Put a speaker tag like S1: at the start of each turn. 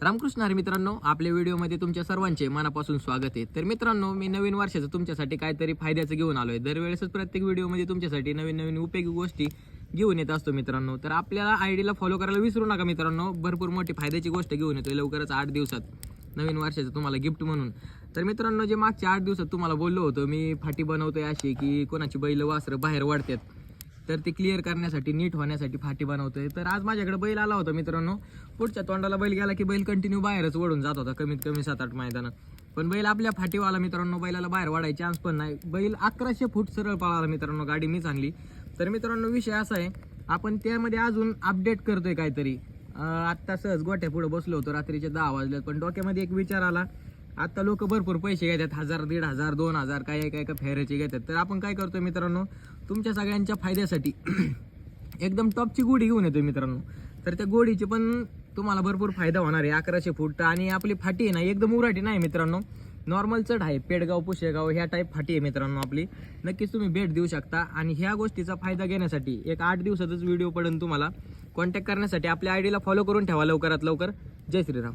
S1: रामकृष्ण हरी मित्रांनो, आपल्या व्हिडिओमध्ये तुमच्या सर्वांचे मनापासून स्वागत आहे। तर मित्रांनो, मी नवीन वर्षाचं तुमच्यासाठी काहीतरी फायद्याचं घेऊन आलोय। दरवेळेसच प्रत्येक व्हिडिओमध्ये तुमच्यासाठी नवीन नवीन उपयोगी गोष्टी घेऊन येत असतो मित्रांनो। तर आपल्याला आयडीला फॉलो करायला विसरू नका मित्रांनो, भरपूर मोठी फायद्याची गोष्ट घेऊन येतोय लवकरच 8 दिवसात नवीन वर्षाचं तुम्हाला गिफ्ट म्हणून। तर मित्रांनो, जे मागच्या 8 दिवसात तुम्हाला बोललो होतो मी, फाटी बनवतोय अशी की कोणाची बैल वासरं बाहेर वाढतात, तर ते क्लिअर करण्यासाठी, नीट होण्यासाठी फाटी बनवतोय। तर आज माझ्याकडे बैल आला होता मित्रांनो। पुढच्या तोंडाला बैल गेला की बैल कंटिन्यू बाहेरच ओढून जात होता, कमीत कमी 7-8 मैदानं। पण बैल आपल्या फाटीवाला मित्रांनो, बैलाला बाहेर वाढायचे चान्स पण नाही। बैल 1100 फूट सरळ पळाला मित्रांनो, गाडी मीच आणली। तर मित्रांनो, विषय असा आहे, आपण त्यामध्ये अजून अपडेट करतोय काहीतरी। आत्ता सहज गोठ्या पुढे बसलो होतो, रात्रीचे 10 वाजले, पण डोक्यामध्ये एक विचार आला, आता लोक भरपूर पैसे घेतात, 1000, 1500, 2000 काय काय काय फेऱ्याचे घेतात। तर आपण काय करतोय मित्रांनो, तुमच्या सगळ्यांच्या फायद्यासाठी एकदम टॉपची गोडी घेऊन येतोय मित्रांनो। तर त्या गोडीची पण तुम्हाला भरपूर फायदा होणार आहे। 1100 फूट आणि आपली फाटी आहे ना, एकदम उराटी नाही मित्रांनो, नॉर्मल चढ आहे, पेडगाव पुशेगाव ह्या टाईप फाटी आहे मित्रांनो आपली। नक्कीच तुम्ही भेट देऊ शकता आणि ह्या गोष्टीचा फायदा घेण्यासाठी एक 8 दिवसातच व्हिडिओ पडेल तुम्हाला। कॉन्टॅक्ट करण्यासाठी आपल्या आयडीला फॉलो करून ठेवा लवकरात लवकर। जय श्रीराम।